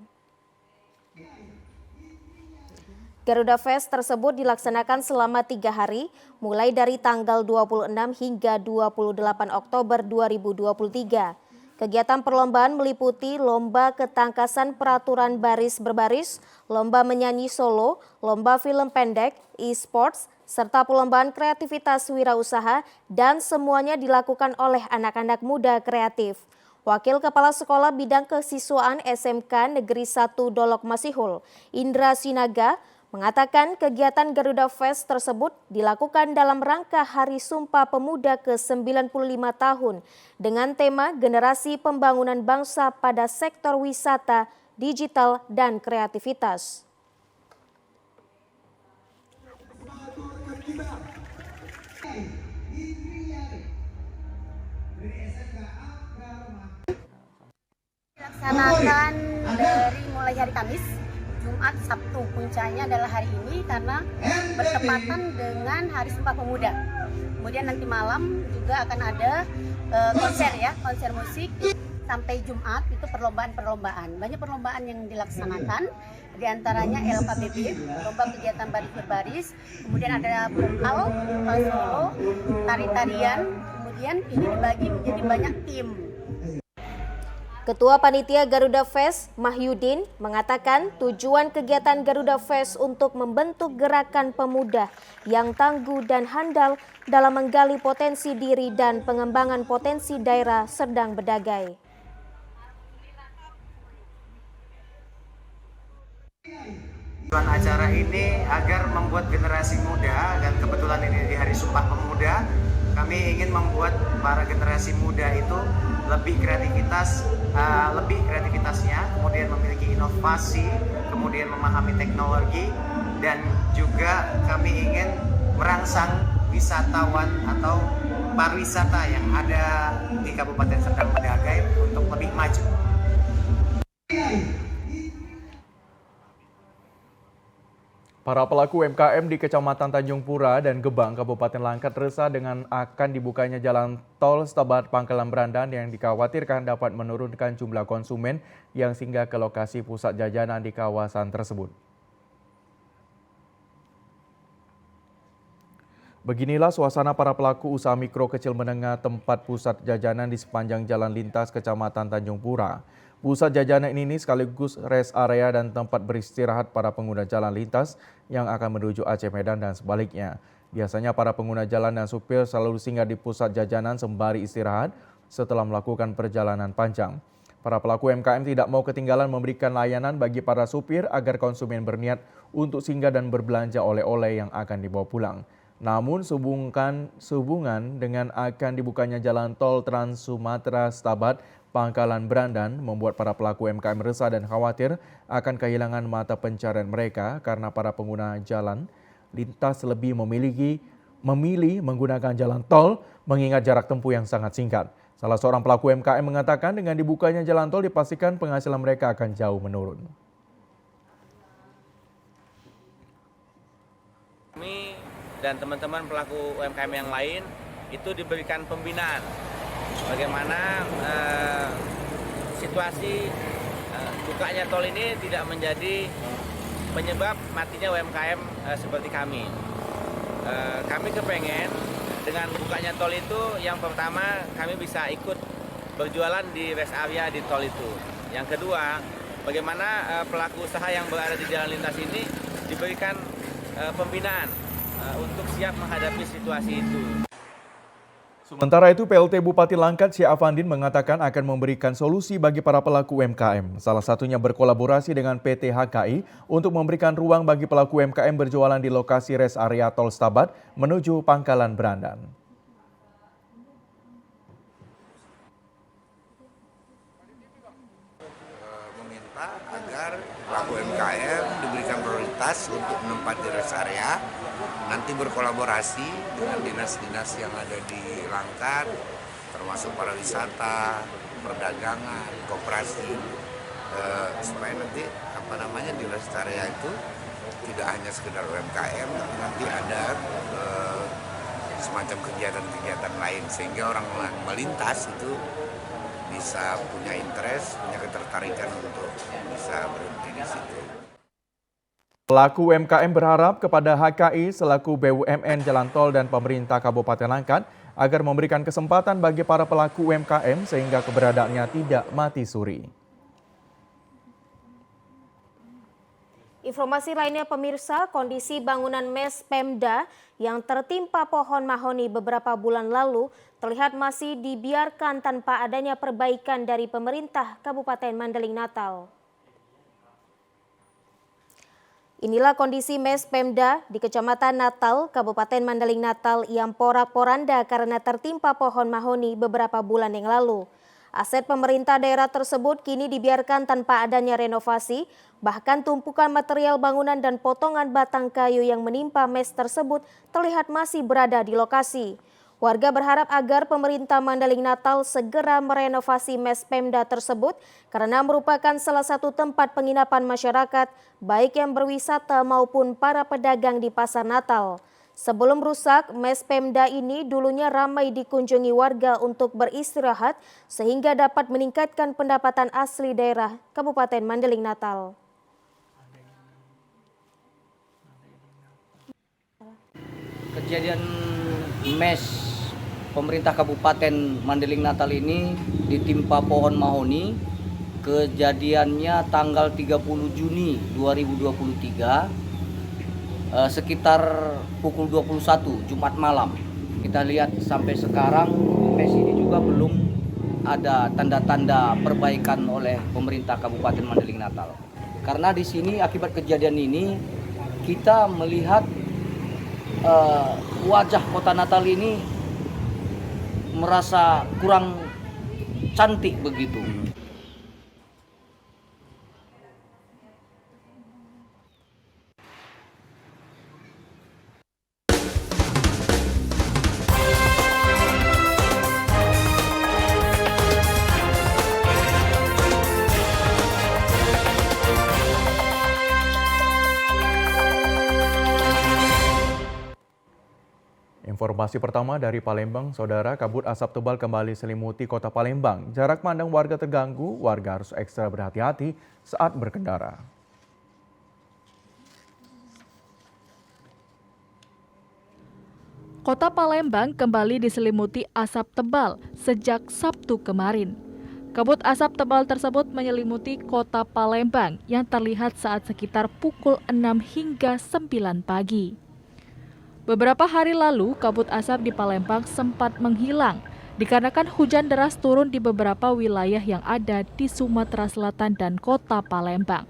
Garuda Fest tersebut dilaksanakan selama 3 hari, mulai dari tanggal 26 hingga 28 Oktober 2023. Kegiatan perlombaan meliputi lomba ketangkasan peraturan baris berbaris, lomba menyanyi solo, lomba film pendek, e-sports, serta perlombaan kreativitas wirausaha, dan semuanya dilakukan oleh anak-anak muda kreatif. Wakil Kepala Sekolah Bidang Kesiswaan SMK Negeri 1 Dolok Masihul, Indra Sinaga, mengatakan kegiatan Garuda Fest tersebut dilakukan dalam rangka Hari Sumpah Pemuda ke-95 tahun dengan tema Generasi Pembangunan Bangsa pada Sektor Wisata, Digital, dan Kreativitas. Dilaksanakan dari mulai hari Kamis, Jumat, Sabtu. Puncaknya adalah hari ini karena bertepatan dengan Hari Sumpah Pemuda. Kemudian nanti malam juga akan ada konser ya, konser musik. Sampai Jumat itu perlombaan-perlombaan. Banyak perlombaan yang dilaksanakan, diantaranya LKBB, lomba kegiatan baris berbaris. Kemudian ada vokal, solo, tari-tarian. Kemudian ini dibagi menjadi banyak tim. Ketua Panitia Garuda Fest, Mahyudin, mengatakan tujuan kegiatan Garuda Fest untuk membentuk gerakan pemuda yang tangguh dan handal dalam menggali potensi diri dan pengembangan potensi daerah Serdang Bedagai. Tujuan acara ini agar membuat generasi muda, dan kebetulan ini di Hari Sumpah Pemuda, kami ingin membuat para generasi muda itu lebih kreativitasnya, kemudian memiliki inovasi, kemudian memahami teknologi, dan juga kami ingin merangsang wisatawan atau pariwisata yang ada di Kabupaten Serdang Bedagai untuk lebih maju. Para pelaku UMKM di Kecamatan Tanjung Pura dan Gebang, Kabupaten Langkat resah dengan akan dibukanya jalan tol Stabat Pangkalan Berandan yang dikhawatirkan dapat menurunkan jumlah konsumen yang singgah ke lokasi pusat jajanan di kawasan tersebut. Beginilah suasana para pelaku usaha mikro kecil menengah tempat pusat jajanan di sepanjang jalan lintas Kecamatan Tanjung Pura. Pusat jajanan ini sekaligus rest area dan tempat beristirahat para pengguna jalan lintas yang akan menuju Aceh Medan dan sebaliknya. Biasanya para pengguna jalan dan supir selalu singgah di pusat jajanan sembari istirahat setelah melakukan perjalanan panjang. Para pelaku UMKM tidak mau ketinggalan memberikan layanan bagi para supir agar konsumen berniat untuk singgah dan berbelanja oleh-oleh yang akan dibawa pulang. Namun sehubungan dengan akan dibukanya jalan tol Trans Sumatera Stabat Pangkalan Berandan membuat para pelaku UMKM resah dan khawatir akan kehilangan mata pencarian mereka karena para pengguna jalan lintas lebih memilih menggunakan jalan tol mengingat jarak tempuh yang sangat singkat. Salah seorang pelaku UMKM mengatakan dengan dibukanya jalan tol dipastikan penghasilan mereka akan jauh menurun. Kami dan teman-teman pelaku UMKM yang lain itu diberikan pembinaan bagaimana situasi bukanya tol ini tidak menjadi penyebab matinya UMKM seperti kami. Kami kepengen dengan bukanya tol itu yang pertama kami bisa ikut berjualan di rest area di tol itu. Yang kedua, bagaimana pelaku usaha yang berada di jalan lintas ini diberikan pembinaan untuk siap menghadapi situasi itu. Sementara itu, PLT Bupati Langkat Syekh Afandin mengatakan akan memberikan solusi bagi para pelaku UMKM. Salah satunya berkolaborasi dengan PT HKI untuk memberikan ruang bagi pelaku UMKM berjualan di lokasi rest area tol Stabat menuju Pangkalan Berandan. Meminta agar pelaku UMKM diberikan prioritas untuk menempati rest area, nanti berkolaborasi dengan dinas-dinas yang ada di Langkat, termasuk pariwisata, perdagangan, koperasi, supaya nanti di rest area itu tidak hanya sekedar UMKM, tapi nanti ada semacam kegiatan-kegiatan lain sehingga orang melintas itu bisa punya interest, punya ketertarikan untuk bisa berhenti di situ. Pelaku UMKM berharap kepada HKI selaku BUMN Jalan Tol dan pemerintah Kabupaten Langkat agar memberikan kesempatan bagi para pelaku UMKM sehingga keberadaannya tidak mati suri. Informasi lainnya pemirsa, kondisi bangunan mes Pemda yang tertimpa pohon mahoni beberapa bulan lalu terlihat masih dibiarkan tanpa adanya perbaikan dari pemerintah Kabupaten Mandeling Natal. Inilah kondisi mes Pemda di Kecamatan Natal, Kabupaten Mandeling Natal yang porak-poranda karena tertimpa pohon mahoni beberapa bulan yang lalu. Aset pemerintah daerah tersebut kini dibiarkan tanpa adanya renovasi, bahkan tumpukan material bangunan dan potongan batang kayu yang menimpa mes tersebut terlihat masih berada di lokasi. Warga berharap agar pemerintah Mandeling Natal segera merenovasi mes Pemda tersebut karena merupakan salah satu tempat penginapan masyarakat, baik yang berwisata maupun para pedagang di Pasar Natal. Sebelum rusak, mes Pemda ini dulunya ramai dikunjungi warga untuk beristirahat sehingga dapat meningkatkan pendapatan asli daerah Kabupaten Mandeling Natal. Kejadian mes pemerintah Kabupaten Mandeling Natal ini ditimpa pohon mahoni. Kejadiannya tanggal 30 Juni 2023 sekitar pukul 21 Jumat malam. Kita lihat sampai sekarang mes ini juga belum ada tanda-tanda perbaikan oleh pemerintah Kabupaten Mandeling Natal. Karena di sini akibat kejadian ini kita melihat wajah kota Natal ini merasa kurang cantik begitu. Informasi pertama dari Palembang, Saudara, kabut asap tebal kembali selimuti kota Palembang. Jarak pandang warga terganggu, warga harus ekstra berhati-hati saat berkendara. Kota Palembang kembali diselimuti asap tebal sejak Sabtu kemarin. Kabut asap tebal tersebut menyelimuti kota Palembang yang terlihat saat sekitar pukul 6 hingga 9 pagi. Beberapa hari lalu, kabut asap di Palembang sempat menghilang dikarenakan hujan deras turun di beberapa wilayah yang ada di Sumatera Selatan dan kota Palembang.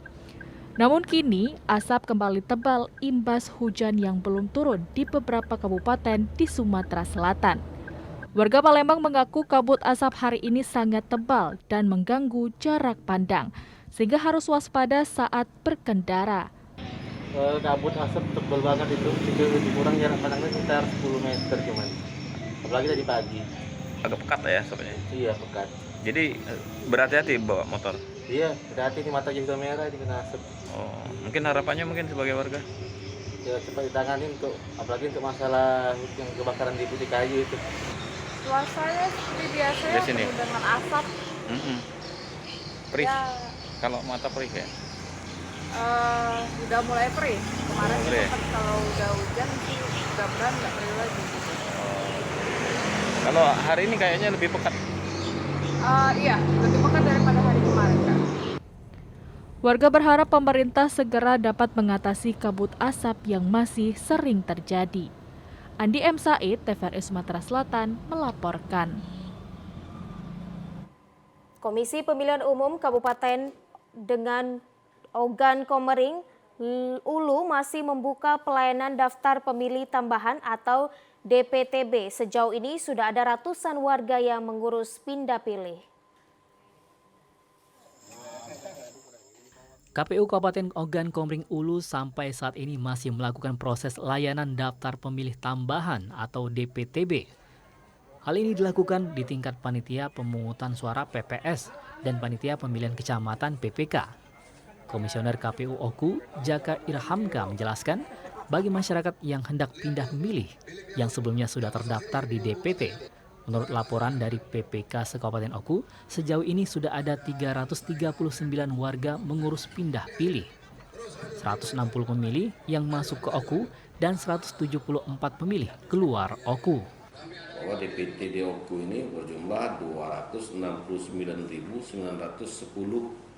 Namun kini, asap kembali tebal imbas hujan yang belum turun di beberapa kabupaten di Sumatera Selatan. Warga Palembang mengaku kabut asap hari ini sangat tebal dan mengganggu jarak pandang, sehingga harus waspada saat berkendara. Kabut asap tebal banget itu lebih kurang jarak pandangnya sekitar 10 meter cuman. Apalagi tadi pagi. Agak pekat ya soalnya? Iya, pekat. Jadi berhati-hati bawa motor? Iya, berhati di mata juga merah di kena asap. Oh, mungkin harapannya sebagai warga? Ya cepat ditangani apalagi untuk masalah yang kebakaran di putih kayu itu. Suasananya seperti biasa ya, penuh dengan asap. Perih? Ya, kalau mata perih ya? Udah mulai perih. Kemarin sempat kalau udah hujan sih mudah-mudahan nggak perih lagi. Kalau hari ini kayaknya lebih pekat. Iya, lebih pekat daripada hari kemarin, Kak. Warga berharap pemerintah segera dapat mengatasi kabut asap yang masih sering terjadi. Andi M. Said, TVRI Sumatera Selatan, melaporkan. Komisi Pemilihan Umum Kabupaten dengan Ogan Komering, Ulu masih membuka pelayanan daftar pemilih tambahan atau DPTB. Sejauh ini sudah ada ratusan warga yang mengurus pindah pilih. KPU Kabupaten Ogan Komering Ulu sampai saat ini masih melakukan proses layanan daftar pemilih tambahan atau DPTB. Hal ini dilakukan di tingkat panitia pemungutan suara PPS dan panitia pemilihan kecamatan PPK. Komisioner KPU Oku, Jaka Irhamka menjelaskan, bagi masyarakat yang hendak pindah memilih yang sebelumnya sudah terdaftar di DPT, menurut laporan dari PPK Kabupaten Oku, sejauh ini sudah ada 339 warga mengurus pindah pilih. 160 pemilih yang masuk ke Oku dan 174 pemilih keluar Oku. Bahwa DPT di Oku ini berjumlah 269.910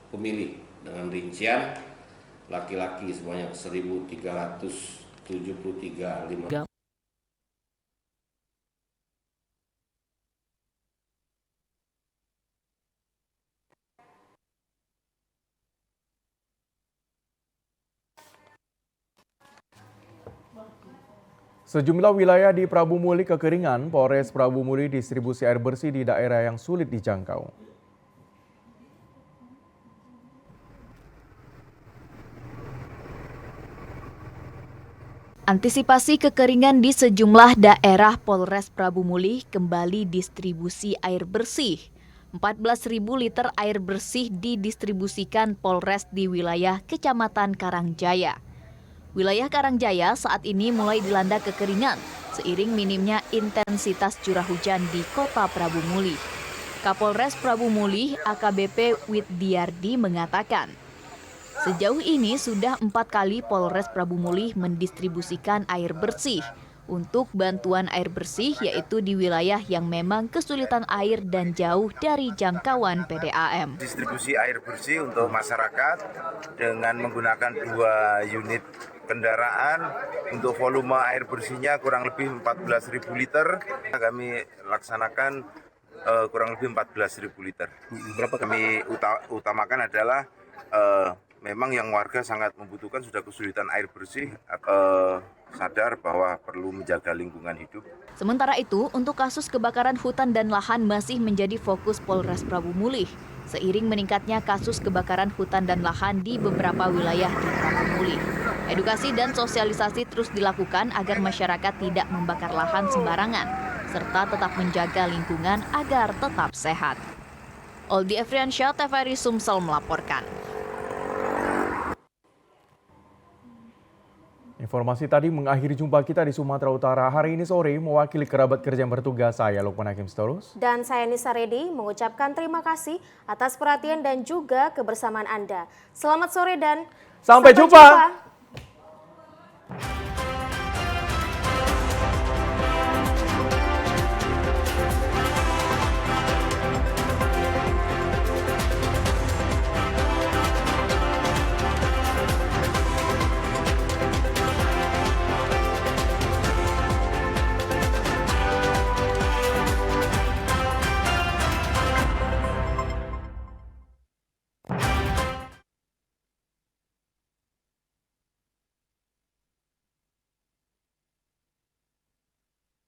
pemilih dengan rincian laki-laki sebanyak 1.373. Sejumlah wilayah di Prabu Muli kekeringan, Polres Prabu Muli distribusi air bersih di daerah yang sulit dijangkau. Antisipasi kekeringan di sejumlah daerah, Polres Prabu Muli kembali distribusi air bersih. 14.000 liter air bersih didistribusikan Polres di wilayah Kecamatan Karangjaya. Wilayah Karangjaya saat ini mulai dilanda kekeringan seiring minimnya intensitas curah hujan di Kota Prabu Muli. Kapolres Prabu Muli AKBP Widdiardi mengatakan, sejauh ini sudah 4 kali Polres Prabu Muli mendistribusikan air bersih untuk bantuan air bersih, yaitu di wilayah yang memang kesulitan air dan jauh dari jangkauan PDAM. Distribusi air bersih untuk masyarakat dengan menggunakan 2 unit kendaraan untuk volume air bersihnya kurang lebih 14.000 liter. Kami laksanakan kurang lebih 14.000 liter. Berapa kami utamakan adalah memang yang warga sangat membutuhkan, sudah kesulitan air bersih, sadar bahwa perlu menjaga lingkungan hidup. Sementara itu, untuk kasus kebakaran hutan dan lahan masih menjadi fokus Polres Prabu Muli. Seiring meningkatnya kasus kebakaran hutan dan lahan di beberapa wilayah di Prabu Muli. Edukasi dan sosialisasi terus dilakukan agar masyarakat tidak membakar lahan sembarangan, serta tetap menjaga lingkungan agar tetap sehat. Oldi Efriansyah, TVRI Sumsel melaporkan. Informasi tadi mengakhiri jumpa kita di Sumatera Utara hari ini sore. Mewakili kerabat kerja yang bertugas, saya Lukman Hakim Sitorus. Dan saya Nisa Redi mengucapkan terima kasih atas perhatian dan juga kebersamaan Anda. Selamat sore dan sampai jumpa.